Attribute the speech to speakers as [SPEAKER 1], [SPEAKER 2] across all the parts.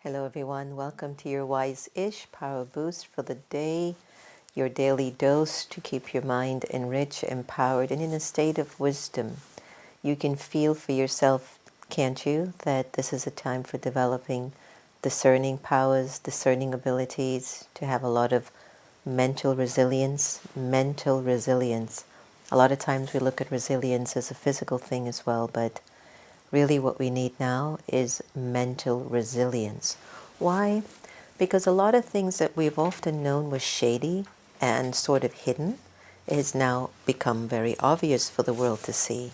[SPEAKER 1] Hello everyone, welcome to your Wise-ish Power Boost for the day, your daily dose to keep your mind enriched, empowered, and in a state of wisdom. You can feel for yourself, can't you, that this is a time for developing discerning powers, discerning abilities, to have a lot of mental resilience. Mental resilience. A lot of times we look at resilience as a physical thing as well, but really what we need now is mental resilience. Why? Because a lot of things that we've often known was shady and sort of hidden has now become very obvious for the world to see.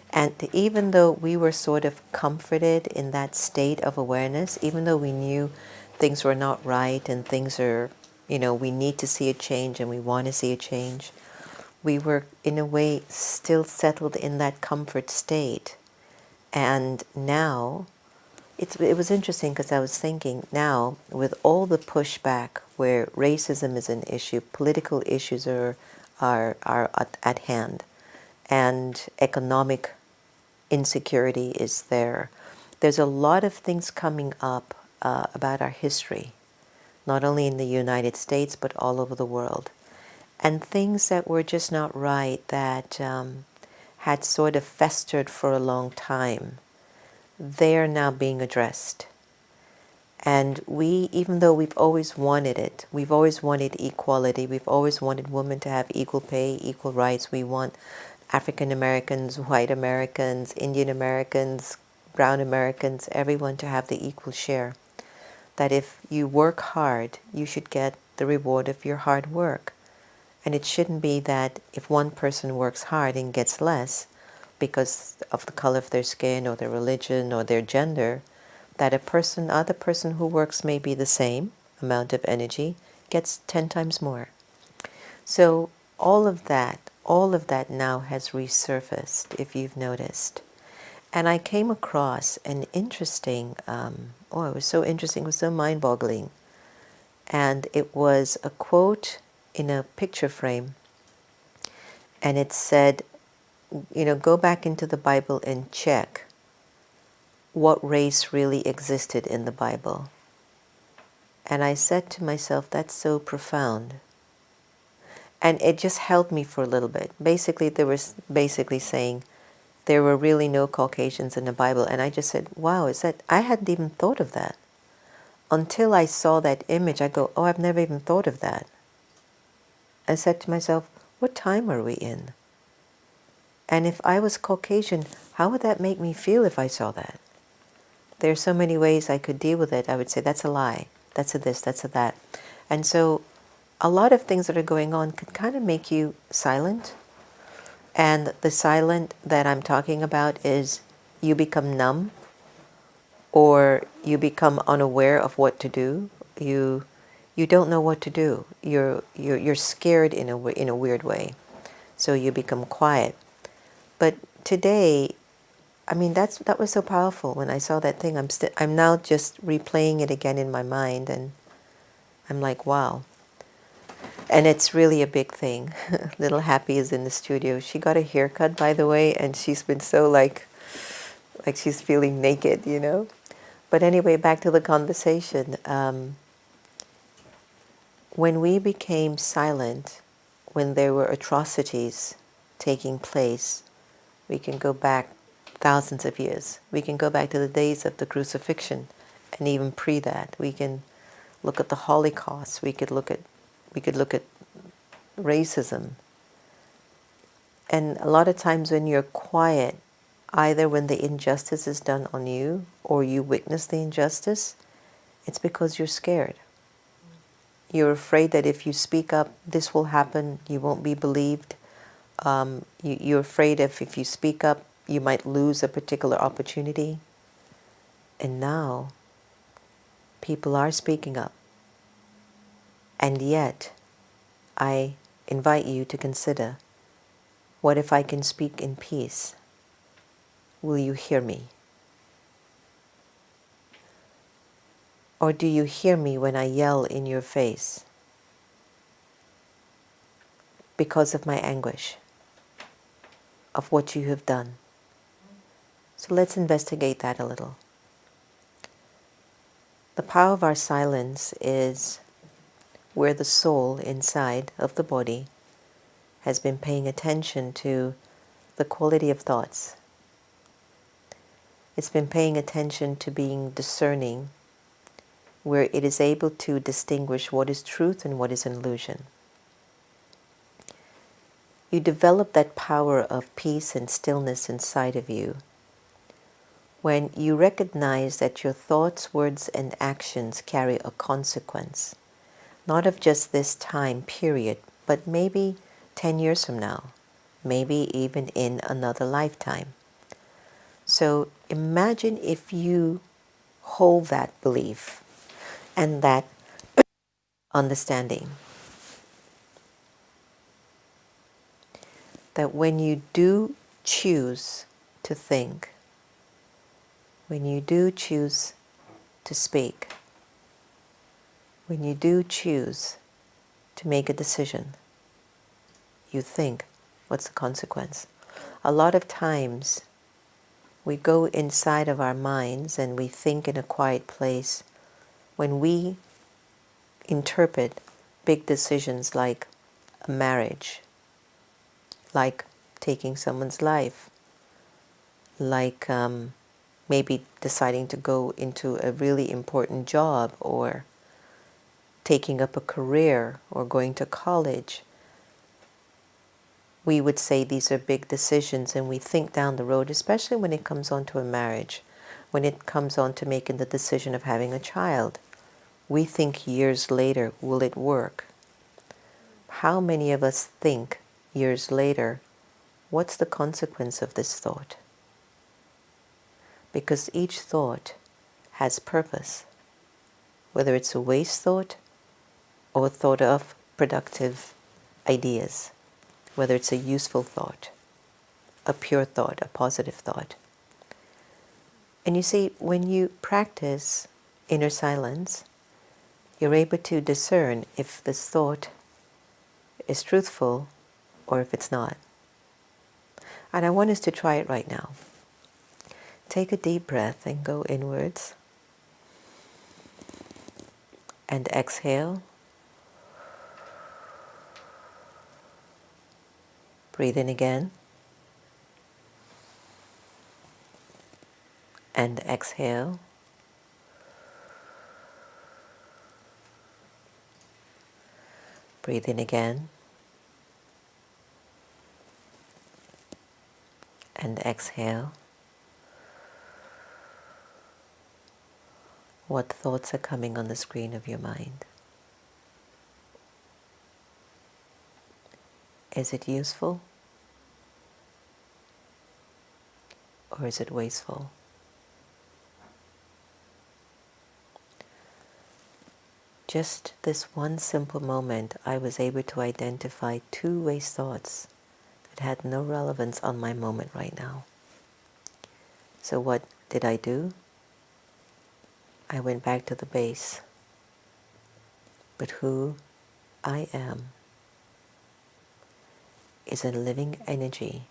[SPEAKER 1] And even though we were sort of comforted in that state of awareness, even though we knew things were not right and things are, we need to see a change and we want to see a change, we were in a way still settled in that comfort state. And now, it was interesting because I was thinking now, with all the pushback where racism is an issue, political issues are at hand, and economic insecurity is there, there's a lot of things coming up about our history, not only in the United States, but all over the world. And things that were just not right, that had sort of festered for a long time, they are now being addressed. And we, even though we've always wanted it, we've always wanted equality, we've always wanted women to have equal pay, equal rights, we want African Americans, white Americans, Indian Americans, brown Americans, everyone to have the equal share. That if you work hard, you should get the reward of your hard work. And it shouldn't be that if one person works hard and gets less because of the color of their skin or their religion or their gender, that other person who works maybe the same amount of energy gets 10 times more. So all of that now has resurfaced, if you've noticed. And I came across an interesting, it was so interesting, it was so mind-boggling. And it was a quote in a picture frame, and it said, go back into the Bible and check what race really existed in the Bible. And I said to myself, that's so profound. And it just held me for a little bit. Basically, there was saying there were really no Caucasians in the Bible. And I just said, wow, I hadn't even thought of that. Until I saw that image, I go, oh, I've never even thought of that. I said to myself, what time are we in? And if I was Caucasian, how would that make me feel if I saw that? There are so many ways I could deal with it. I would say, that's a lie, that's a this, that's a that. And so a lot of things that are going on could kind of make you silent. And the silent that I'm talking about is you become numb, or you become unaware of what to do. You don't know what to do. You're scared in a weird way. So you become quiet. But today, I mean, that was so powerful when I saw that thing. I'm now just replaying it again in my mind, and I'm like, wow. And it's really a big thing. Little Happy is in the studio. She got a haircut, by the way, and she's been so like she's feeling naked, But anyway, back to the conversation. When we became silent, when there were atrocities taking place, we can go back thousands of years. We can go back to the days of the crucifixion, and even pre that. We can look at the Holocaust. We could look at racism. And a lot of times when you're quiet, either when the injustice is done on you or you witness the injustice, it's because you're scared. You're afraid that if you speak up, this will happen, you won't be believed. You're afraid if you speak up, you might lose a particular opportunity. And now, people are speaking up. And yet, I invite you to consider, what if I can speak in peace? Will you hear me? Or do you hear me when I yell in your face because of my anguish, of what you have done? So let's investigate that a little. The power of our silence is where the soul inside of the body has been paying attention to the quality of thoughts. It's been paying attention to being discerning, where it is able to distinguish what is truth and what is an illusion. You develop that power of peace and stillness inside of you when you recognize that your thoughts, words, and actions carry a consequence, not of just this time period, but maybe 10 years from now, maybe even in another lifetime. So imagine if you hold that belief and that understanding, that when you do choose to think, when you do choose to speak, when you do choose to make a decision, you think, what's the consequence? A lot of times we go inside of our minds and we think in a quiet place when we interpret big decisions like a marriage, like taking someone's life, like maybe deciding to go into a really important job or taking up a career or going to college. We would say these are big decisions and we think down the road, especially when it comes on to a marriage, when it comes on to making the decision of having a child. We think years later, will it work? How many of us think years later, what's the consequence of this thought? Because each thought has purpose, whether it's a waste thought or a thought of productive ideas, whether it's a useful thought, a pure thought, a positive thought. And you see, when you practice inner silence, you're able to discern if this thought is truthful or if it's not. And I want us to try it right now. Take a deep breath and go inwards. And exhale. Breathe in again. And exhale. Breathe in again. And exhale. What thoughts are coming on the screen of your mind? Is it useful? Or is it wasteful? Just this one simple moment, I was able to identify 2 waste thoughts that had no relevance on my moment right now. So what did I do? I went back to the base. But who I am is a living energy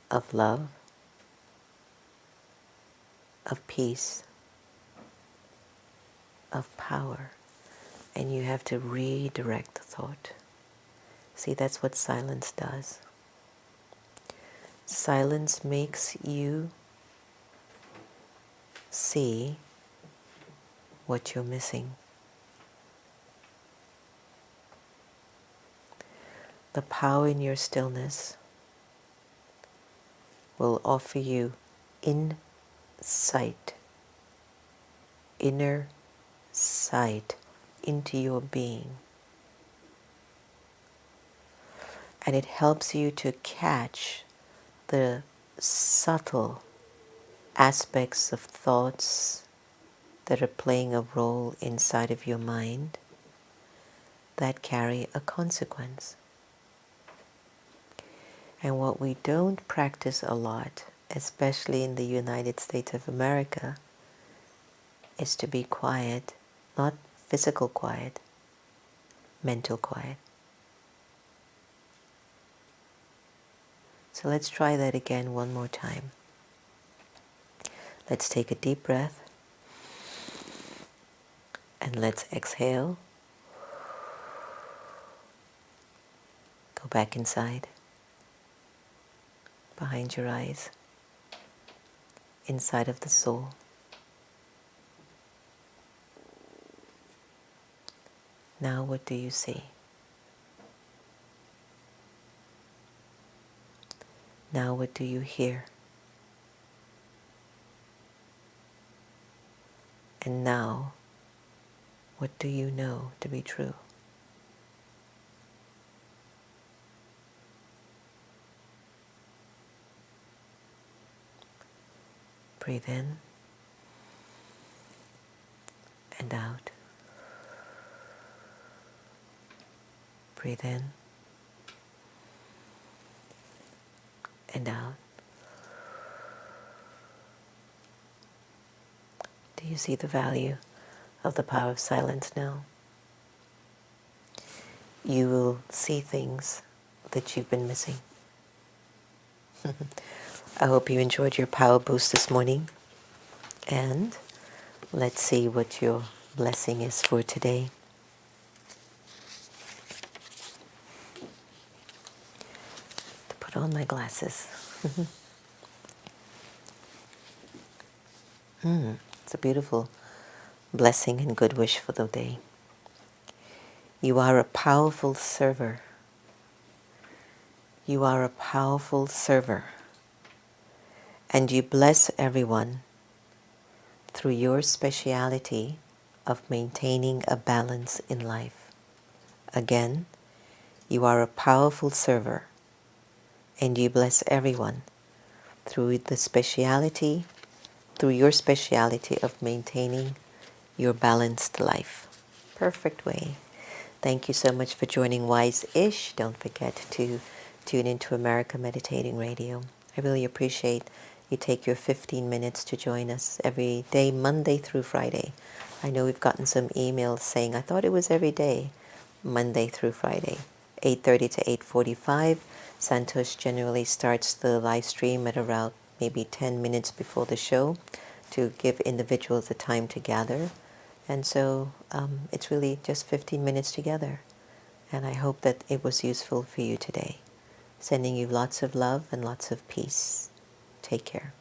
[SPEAKER 1] of love, of peace, of power. And you have to redirect the thought. See, that's what silence does. Silence makes you see what you're missing. The power in your stillness will offer you insight, inner sight into your being. And it helps you to catch the subtle aspects of thoughts that are playing a role inside of your mind that carry a consequence. And what we don't practice a lot, especially in the United States of America, is to be quiet, not physical quiet, mental quiet. So let's try that again one more time. Let's take a deep breath and let's exhale. Go back inside, behind your eyes, inside of the soul. Now what do you see? Now what do you hear? And now, what do you know to be true? Breathe in and out. Breathe in and out. Do you see the value of the power of silence now? You will see things that you've been missing. I hope you enjoyed your power boost this morning. And let's see what your blessing is for today. To put on my glasses. It's a beautiful blessing and good wish for the day. You are a powerful server. You are a powerful server. And you bless everyone through your speciality of maintaining a balance in life. Again, you are a powerful server. And you bless everyone through your speciality of maintaining your balanced life. Perfect way. Thank you so much for joining Wise-ish. Don't forget to tune into America Meditating Radio. I really appreciate you take your 15 minutes to join us every day, Monday through Friday. I know we've gotten some emails saying, I thought it was every day, Monday through Friday, 8:30 to 8:45. Santosh generally starts the live stream at around maybe 10 minutes before the show to give individuals the time to gather. And so it's really just 15 minutes together. And I hope that it was useful for you today. Sending you lots of love and lots of peace. Take care.